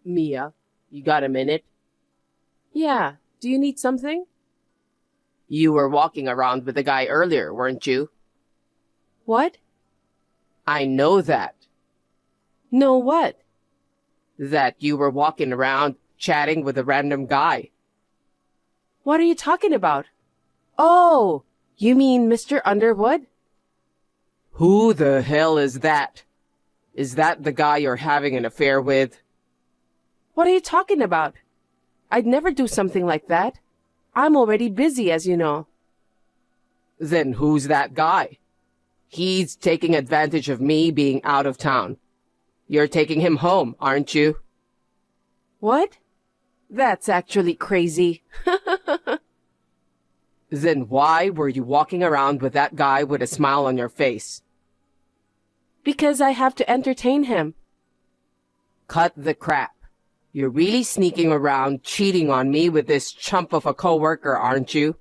Mia, you got a minute? Yeah, do you need something? You were walking around with the guy earlier, weren't you? What? I know that. No, what? That you were walking around chatting with a random guy. What are you talking about? Oh, you mean Mr. Underwood? Who the hell is that? Is that the guy you're having an affair with? What are you talking about? I'd never do something like that. I'm already busy, as you know. Then who's that guy? He's taking advantage of me being out of town. You're taking him home, aren't you? What? That's actually crazy. Then why were you walking around with that guy with a smile on your face? Because I have to entertain him. Cut the crap. You're really sneaking around cheating on me with this chump of a coworker, aren't you?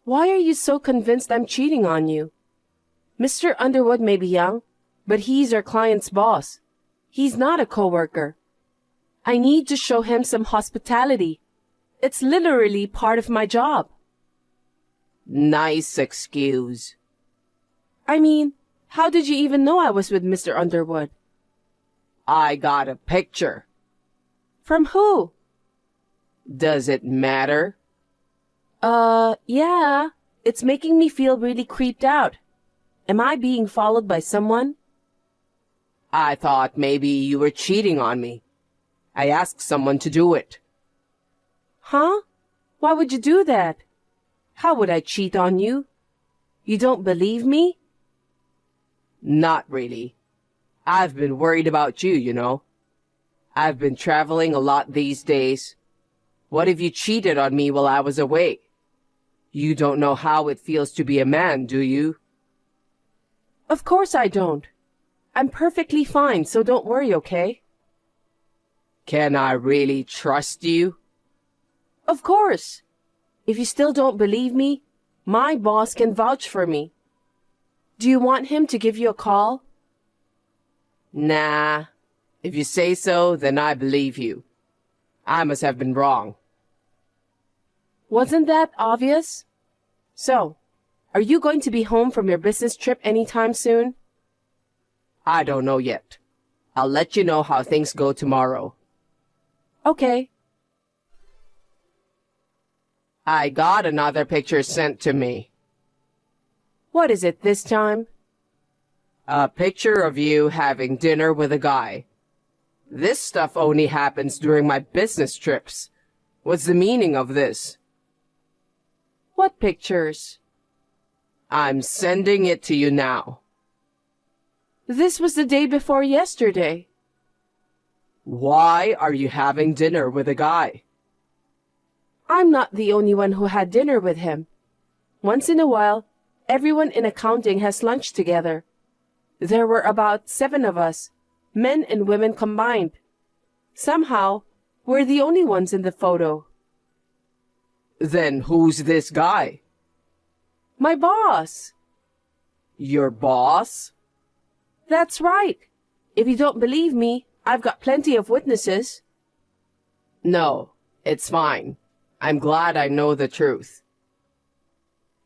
Why are you so convinced I'm cheating on you? Mr. Underwood may be young, but he's our client's boss. He's not a coworker. I need to show him some hospitality. It's literally part of my job. Nice excuse. I mean, how did you even know I was with Mr. Underwood? I got a picture. From who? Does it matter? Yeah. It's making me feel really creeped out. Am I being followed by someone? I thought maybe you were cheating on me. I asked someone to do it. Huh? Why would you do that? How would I cheat on you? You don't believe me? Not really. I've been worried about you, you know. I've been traveling a lot these days. What if you cheated on me while I was away? You don't know how it feels to be a man, do you? Of course I don't. I'm perfectly fine, so don't worry, okay? Can I really trust you? Of course. If you still don't believe me, my boss can vouch for me. Do you want him to give you a call? Nah. If you say so, then I believe you. I must have been wrong. Wasn't that obvious? So, are you going to be home from your business trip anytime soon? I don't know yet. I'll let you know how things go tomorrow. Okay. I got another picture sent to me. What is it this time? A picture of you having dinner with a guy. This stuff only happens during my business trips. What's the meaning of this? What pictures? I'm sending it to you now. This was the day before yesterday. Why are you having dinner with a guy? I'm not the only one who had dinner with him. Once in a while, everyone in accounting has lunch together. There were about 7 of us, men and women combined. Somehow, we're the only ones in the photo. Then who's this guy? My boss. Your boss? That's right. If you don't believe me, I've got plenty of witnesses. No, it's fine. I'm glad I know the truth.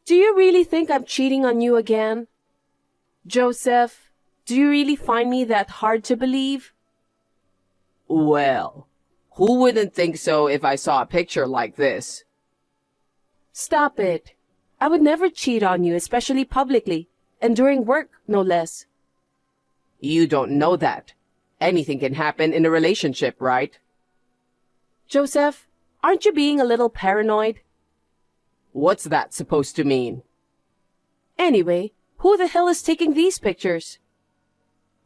Do you really think I'm cheating on you again? Joseph, do you really find me that hard to believe? Well, who wouldn't think so if I saw a picture like this? Stop it. I would never cheat on you, especially publicly, and during work, no less. You don't know that. Anything can happen in a relationship, right? Joseph, aren't you being a little paranoid? What's that supposed to mean? Anyway, who the hell is taking these pictures?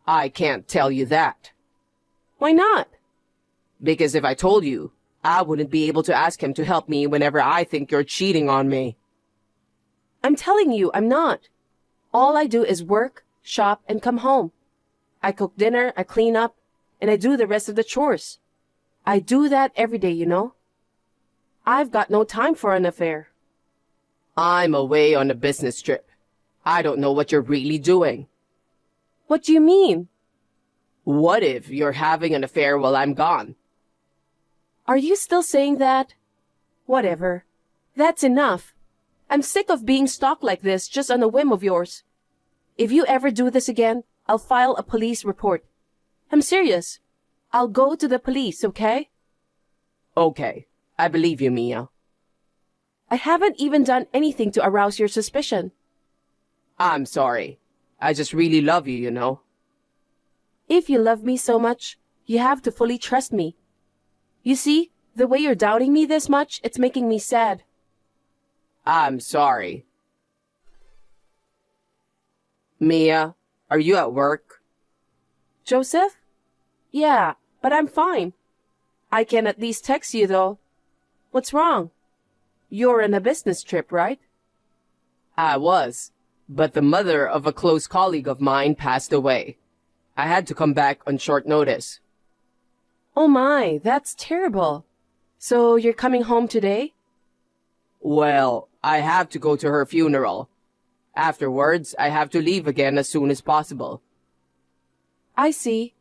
I can't tell you that. Why not? Because if I told you, I wouldn't be able to ask him to help me whenever I think you're cheating on me. I'm telling you, I'm not. All I do is work, shop, and come home. I cook dinner, I clean up, and I do the rest of the chores. I do that every day, you know. I've got no time for an affair. I'm away on a business trip. I don't know what you're really doing. What do you mean? What if you're having an affair while I'm gone? Are you still saying that? Whatever. That's enough. I'm sick of being stalked like this just on a whim of yours. If you ever do this again, I'll file a police report. I'm serious. I'll go to the police, okay? Okay, I believe you, Mia. I haven't even done anything to arouse your suspicion. I'm sorry. I just really love you, you know. If you love me so much, you have to fully trust me. You see, the way you're doubting me this much, it's making me sad. I'm sorry. Mia, are you at work? Joseph? Yeah, but I'm fine. I can at least text you, though. What's wrong? You're on a business trip, right? I was, but the mother of a close colleague of mine passed away. I had to come back on short notice. Oh my, that's terrible. So you're coming home today? Well, I have to go to her funeral. Afterwards, I have to leave again as soon as possible. I see.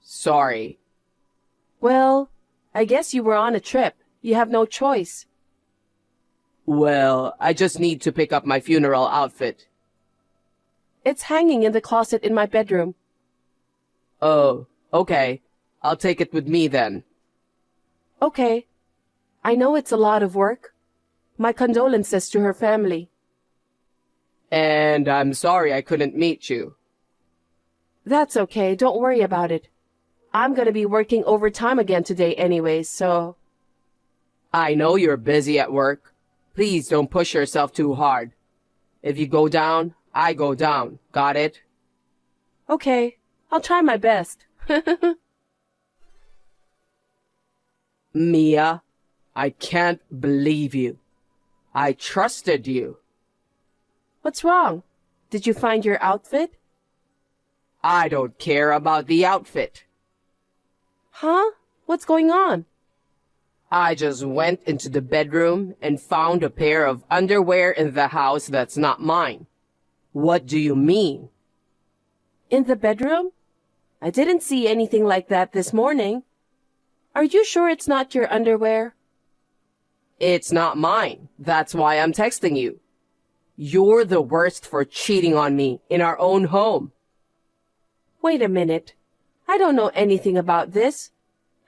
Sorry. Well, I guess you were on a trip. You have no choice. Well, I just need to pick up my funeral outfit. It's hanging in the closet in my bedroom. Oh, okay. I'll take it with me then. Okay. I know it's a lot of work. My condolences to her family. And I'm sorry I couldn't meet you. That's okay. Don't worry about it. I'm gonna be working overtime again today anyways, so... I know you're busy at work. Please don't push yourself too hard. If you go down, I go down. Got it? Okay. I'll try my best. Mia, I can't believe you. I trusted you. What's wrong? Did you find your outfit? I don't care about the outfit. Huh? What's going on? I just went into the bedroom and found a pair of underwear in the house that's not mine. What do you mean? In the bedroom? I didn't see anything like that this morning. Are you sure it's not your underwear? It's not mine. That's why I'm texting you. You're the worst for cheating on me in our own home. Wait a minute. I don't know anything about this.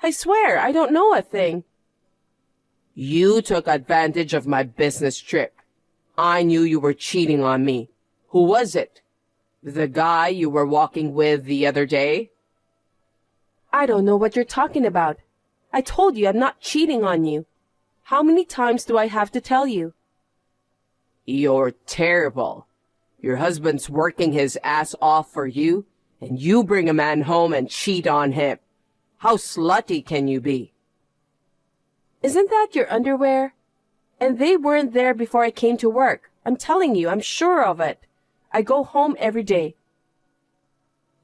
I swear, I don't know a thing. You took advantage of my business trip. I knew you were cheating on me. Who was it? The guy you were walking with the other day? I don't know what you're talking about. I told you I'm not cheating on you. How many times do I have to tell you? You're terrible. Your husband's working his ass off for you, and you bring a man home and cheat on him. How slutty can you be? Isn't that your underwear? And they weren't there before I came to work. I'm telling you, I'm sure of it. I go home every day.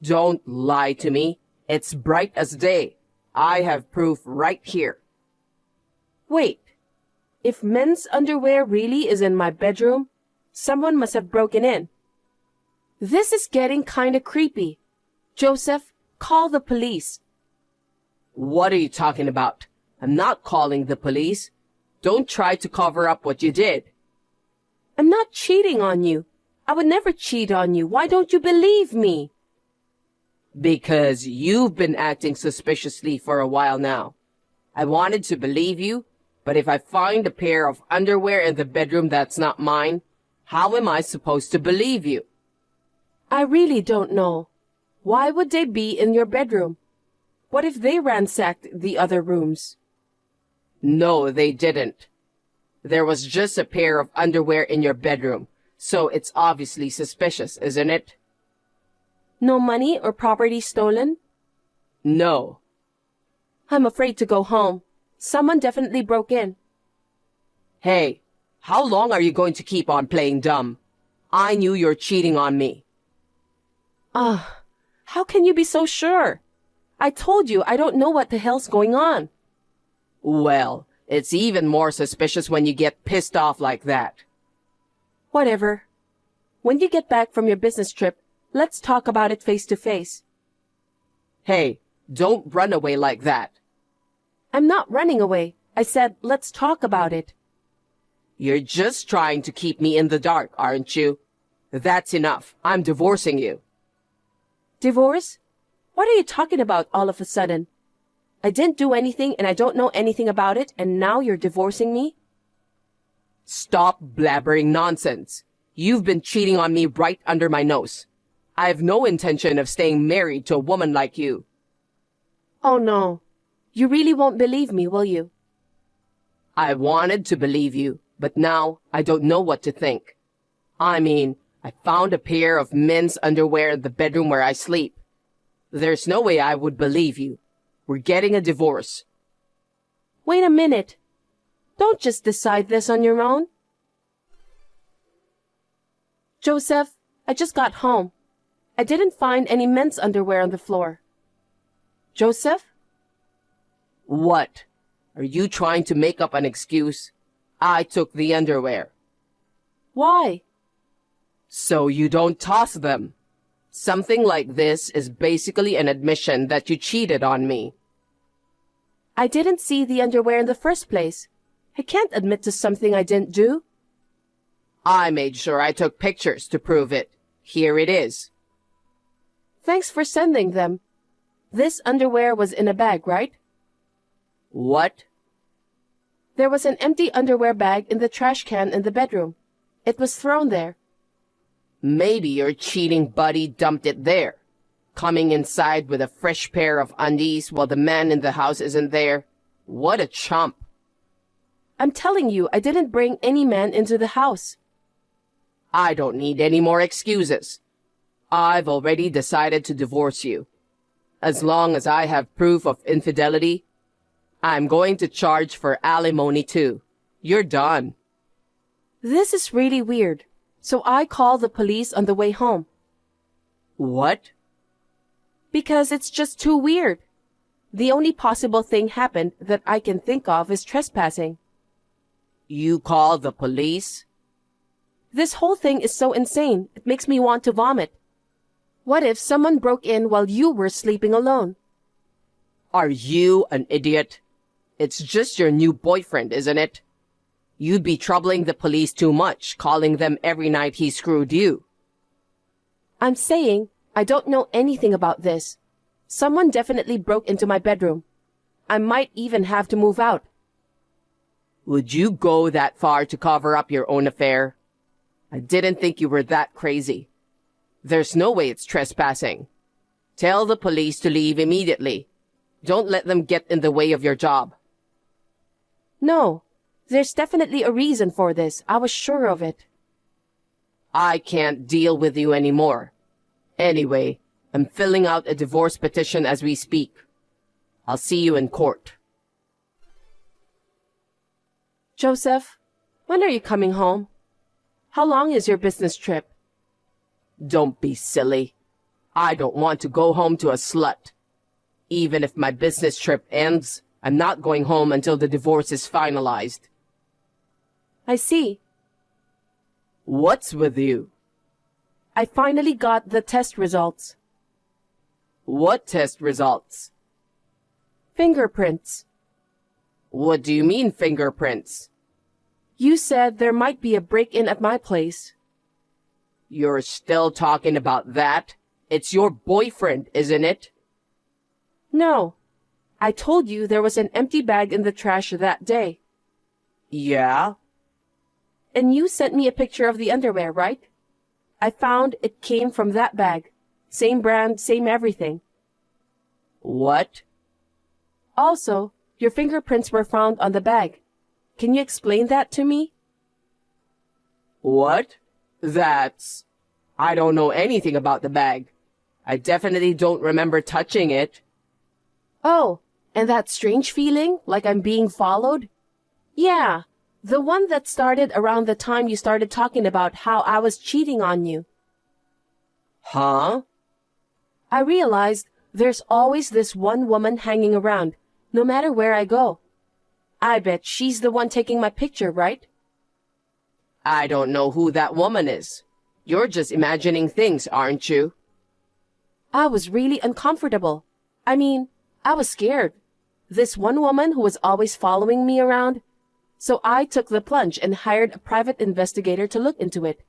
Don't lie to me. It's bright as day. I have proof right here. Wait. If men's underwear really is in my bedroom, someone must have broken in. This is getting kinda creepy. Joseph, call the police. What are you talking about? I'm not calling the police. Don't try to cover up what you did. I'm not cheating on you. I would never cheat on you. Why don't you believe me? Because you've been acting suspiciously for a while now. I wanted to believe you, but if I find a pair of underwear in the bedroom that's not mine, how am I supposed to believe you? I really don't know. Why would they be in your bedroom? What if they ransacked the other rooms? No, they didn't. There was just a pair of underwear in your bedroom, so it's obviously suspicious, isn't it? No money or property stolen? No. I'm afraid to go home. Someone definitely broke in. Hey, how long are you going to keep on playing dumb? I knew you're cheating on me. How can you be so sure? I told you I don't know what the hell's going on. Well, it's even more suspicious when you get pissed off like that. Whatever. When you get back from your business trip, let's talk about it face to face. Hey, don't run away like that. I'm not running away. I said, let's talk about it. You're just trying to keep me in the dark, aren't you? That's enough. I'm divorcing you. Divorce? What are you talking about all of a sudden? I didn't do anything and I don't know anything about it, and now you're divorcing me? Stop blabbering nonsense. You've been cheating on me right under my nose. I have no intention of staying married to a woman like you. Oh no. You really won't believe me, will you? I wanted to believe you, but now I don't know what to think. I mean, I found a pair of men's underwear in the bedroom where I sleep. There's no way I would believe you. We're getting a divorce. Wait a minute. Don't just decide this on your own. Joseph, I just got home. I didn't find any men's underwear on the floor. Joseph? What? Are you trying to make up an excuse? I took the underwear. Why? So you don't toss them. Something like this is basically an admission that you cheated on me. I didn't see the underwear in the first place. I can't admit to something I didn't do. I made sure I took pictures to prove it. Here it is. Thanks for sending them. This underwear was in a bag, right? What? There was an empty underwear bag in the trash can in the bedroom. It was thrown there. Maybe your cheating buddy dumped it there, coming inside with a fresh pair of undies while the man in the house isn't there. What a chump. I'm telling you, I didn't bring any man into the house. I don't need any more excuses. I've already decided to divorce you. As long as I have proof of infidelity, I'm going to charge for alimony too. You're done. This is really weird. So I called the police on the way home. What? Because it's just too weird. The only possible thing happened that I can think of is trespassing. You called the police? This whole thing is so insane, it makes me want to vomit. What if someone broke in while you were sleeping alone? Are you an idiot? It's just your new boyfriend, isn't it? You'd be troubling the police too much, calling them every night he screwed you. I'm saying I don't know anything about this. Someone definitely broke into my bedroom. I might even have to move out. Would you go that far to cover up your own affair? I didn't think you were that crazy. There's no way it's trespassing. Tell the police to leave immediately. Don't let them get in the way of your job. No, there's definitely a reason for this. I was sure of it. I can't deal with you anymore. Anyway, I'm filling out a divorce petition as we speak. I'll see you in court. Joseph, when are you coming home? How long is your business trip? Don't be silly. I don't want to go home to a slut. Even if my business trip ends, I'm not going home until the divorce is finalized. I see. What's with you? I finally got the test results. What test results? Fingerprints. What do you mean, fingerprints? You said there might be a break-in at my place. You're still talking about that? It's your boyfriend, isn't it? No. I told you there was an empty bag in the trash that day. Yeah? And you sent me a picture of the underwear, right? I found it came from that bag. Same brand, same everything. What? Also, your fingerprints were found on the bag. Can you explain that to me? What? I don't know anything about the bag. I definitely don't remember touching it. Oh, and that strange feeling, like I'm being followed? Yeah, the one that started around the time you started talking about how I was cheating on you. Huh? I realized there's always this one woman hanging around, no matter where I go. I bet she's the one taking my picture, right? I don't know who that woman is. You're just imagining things, aren't you? I was really uncomfortable. I mean, I was scared. This one woman who was always following me around. So I took the plunge and hired a private investigator to look into it.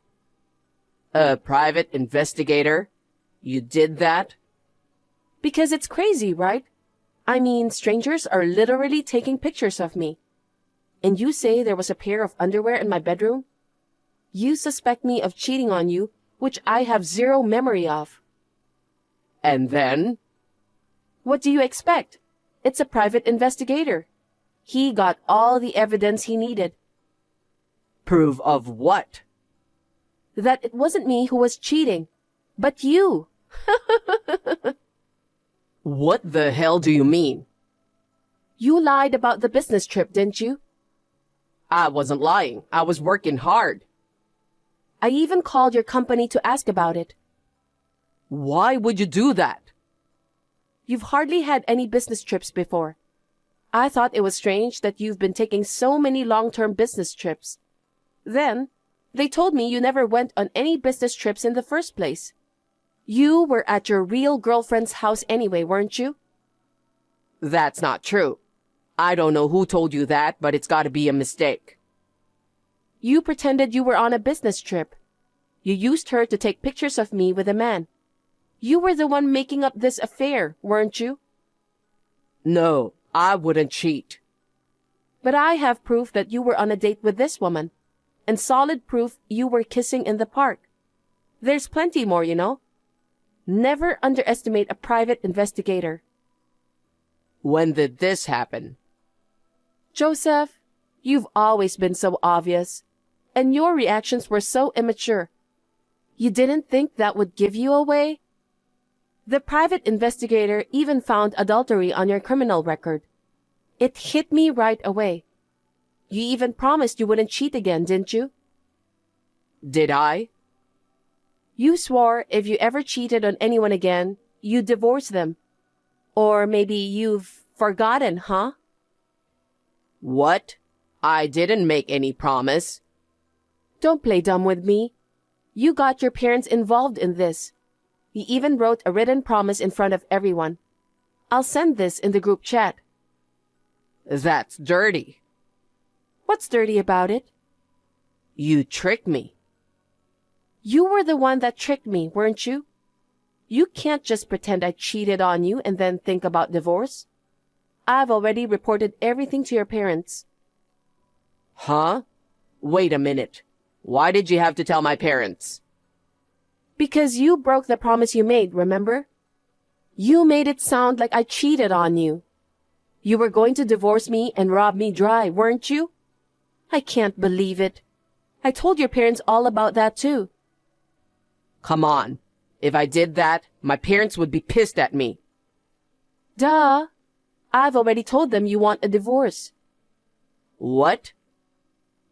A private investigator? You did that? Because it's crazy, right? I mean, strangers are literally taking pictures of me. And you say there was a pair of underwear in my bedroom? You suspect me of cheating on you, which I have zero memory of. And then? What do you expect? It's a private investigator. He got all the evidence he needed. Proof of what? That it wasn't me who was cheating, but you. What the hell do you mean? You lied about the business trip, didn't you? I wasn't lying. I was working hard. I even called your company to ask about it. Why would you do that? You've hardly had any business trips before. I thought it was strange that you've been taking so many long-term business trips. Then, they told me you never went on any business trips in the first place. You were at your real girlfriend's house anyway, weren't you? That's not true. I don't know who told you that, but it's gotta be a mistake. You pretended you were on a business trip. You used her to take pictures of me with a man. You were the one making up this affair, weren't you? No, I wouldn't cheat. But I have proof that you were on a date with this woman, and solid proof you were kissing in the park. There's plenty more, you know. Never underestimate a private investigator. When did this happen? Joseph, you've always been so obvious, and your reactions were so immature. You didn't think that would give you away? The private investigator even found adultery on your criminal record. It hit me right away. You even promised you wouldn't cheat again, didn't you? Did I? You swore if you ever cheated on anyone again, you'd divorce them. Or maybe you've forgotten, huh? What? I didn't make any promise. Don't play dumb with me. You got your parents involved in this. You even wrote a written promise in front of everyone. I'll send this in the group chat. That's dirty. What's dirty about it? You tricked me. You were the one that tricked me, weren't you? You can't just pretend I cheated on you and then think about divorce. I've already reported everything to your parents. Huh? Wait a minute. Why did you have to tell my parents? Because you broke the promise you made, remember? You made it sound like I cheated on you. You were going to divorce me and rob me dry, weren't you? I can't believe it. I told your parents all about that too. Come on. If I did that, my parents would be pissed at me. Duh. I've already told them you want a divorce. What?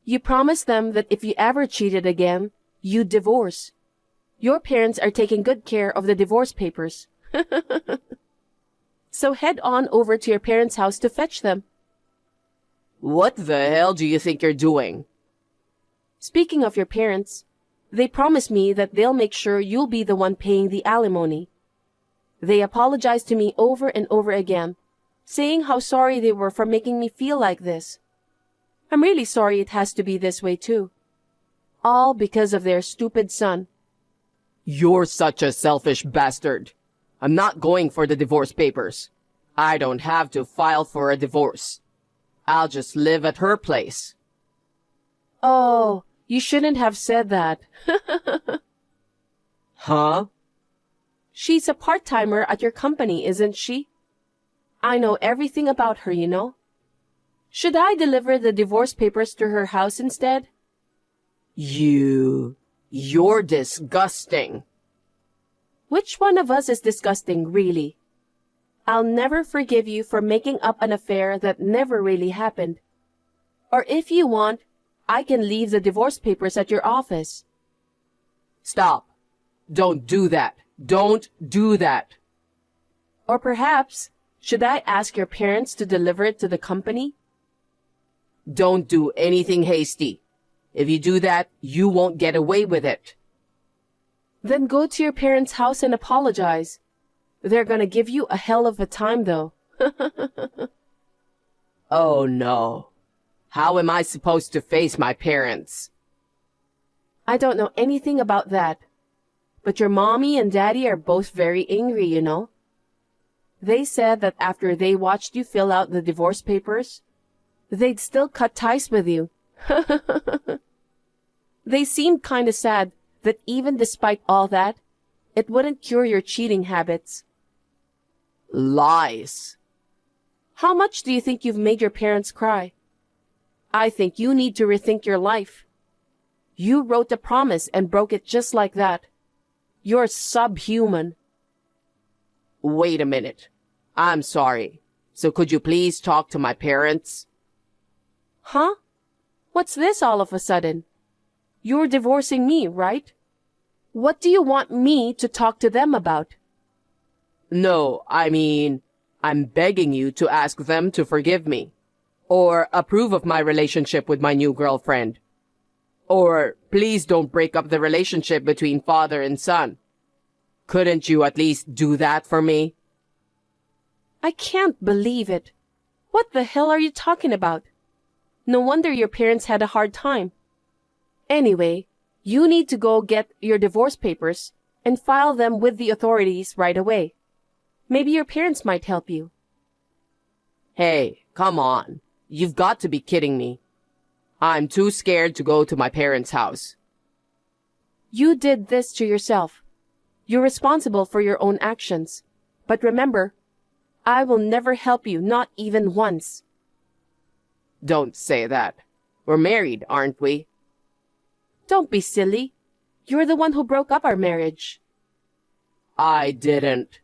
You promised them that if you ever cheated again, you'd divorce. Your parents are taking good care of the divorce papers. So head on over to your parents' house to fetch them. What the hell do you think you're doing? Speaking of your parents, they promised me that they'll make sure you'll be the one paying the alimony. They apologized to me over and over again, saying how sorry they were for making me feel like this. I'm really sorry it has to be this way too. All because of their stupid son. You're such a selfish bastard. I'm not going for the divorce papers. I don't have to file for a divorce. I'll just live at her place. Oh, you shouldn't have said that. Huh? She's a part-timer at your company, isn't she? I know everything about her, you know. Should I deliver the divorce papers to her house instead? You're disgusting. Which one of us is disgusting, really? I'll never forgive you for making up an affair that never really happened. Or if you want, I can leave the divorce papers at your office. Stop. Don't do that. Don't do that. Or perhaps, should I ask your parents to deliver it to the company? Don't do anything hasty. If you do that, you won't get away with it. Then go to your parents' house and apologize. They're gonna give you a hell of a time, though. Oh no. How am I supposed to face my parents? I don't know anything about that. But your mommy and daddy are both very angry, you know. They said that after they watched you fill out the divorce papers, they'd still cut ties with you. They seemed kind of sad that even despite all that, it wouldn't cure your cheating habits. Lies. How much do you think you've made your parents cry? I think you need to rethink your life. You wrote a promise and broke it just like that. You're subhuman. Wait a minute. I'm sorry. So could you please talk to my parents? Huh? What's this all of a sudden? You're divorcing me, right? What do you want me to talk to them about? No, I mean, I'm begging you to ask them to forgive me. Or approve of my relationship with my new girlfriend. Or please don't break up the relationship between father and son. Couldn't you at least do that for me? I can't believe it. What the hell are you talking about? No wonder your parents had a hard time. Anyway, you need to go get your divorce papers and file them with the authorities right away. Maybe your parents might help you. Hey, come on. You've got to be kidding me. I'm too scared to go to my parents' house. You did this to yourself. You're responsible for your own actions. But remember, I will never help you, not even once. Don't say that. We're married, aren't we? Don't be silly. You're the one who broke up our marriage. I didn't.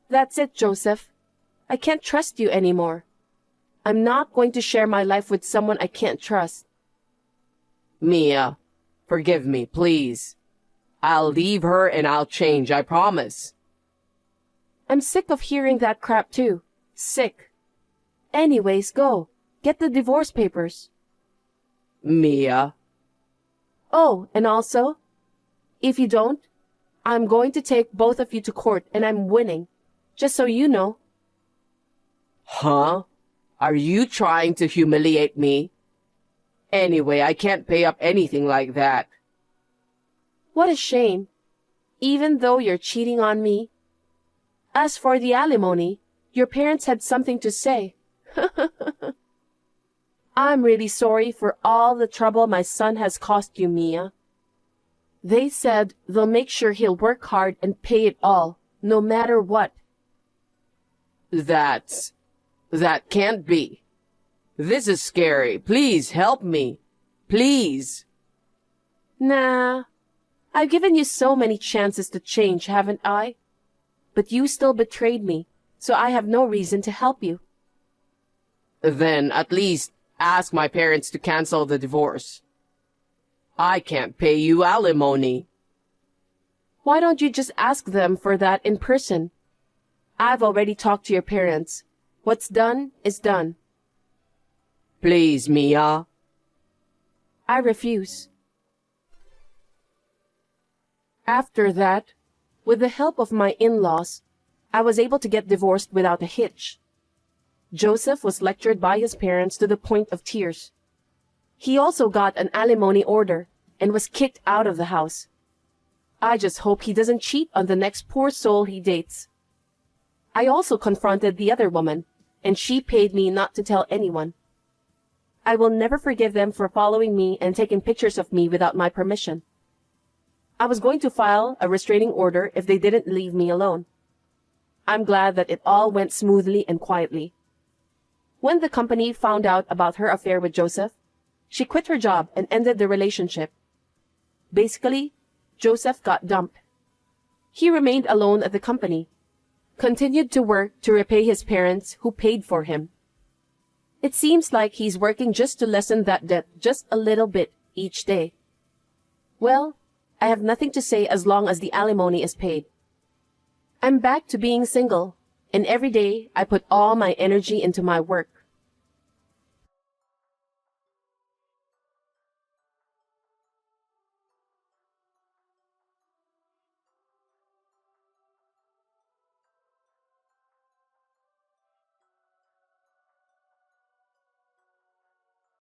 That's it, Joseph. I can't trust you anymore. I'm not going to share my life with someone I can't trust. Mia, forgive me, please. I'll leave her and I'll change, I promise. I'm sick of hearing that crap too. Sick. Anyways, go. Get the divorce papers. Mia. Oh, and also, if you don't, I'm going to take both of you to court and I'm winning. Just so you know. Huh? Are you trying to humiliate me? Anyway, I can't pay up anything like that. What a shame. Even though you're cheating on me. As for the alimony, your parents had something to say. I'm really sorry for all the trouble my son has cost you, Mia. They said they'll make sure he'll work hard and pay it all, no matter what. That can't be. This is scary. Please help me. Please. Nah. I've given you so many chances to change, haven't I? But you still betrayed me, so I have no reason to help you. Then at least ask my parents to cancel the divorce. I can't pay you alimony. Why don't you just ask them for that in person? I've already talked to your parents. What's done is done. Please, Mia. I refuse. After that, with the help of my in-laws, I was able to get divorced without a hitch. Joseph was lectured by his parents to the point of tears. He also got an alimony order and was kicked out of the house. I just hope he doesn't cheat on the next poor soul he dates. I also confronted the other woman, and she paid me not to tell anyone. I will never forgive them for following me and taking pictures of me without my permission. I was going to file a restraining order if they didn't leave me alone. I'm glad that it all went smoothly and quietly. When the company found out about her affair with Joseph, she quit her job and ended the relationship. Basically, Joseph got dumped. He remained alone at the company, continued to work to repay his parents who paid for him. It seems like he's working just to lessen that debt just a little bit each day. Well, I have nothing to say as long as the alimony is paid. I'm back to being single, and every day I put all my energy into my work.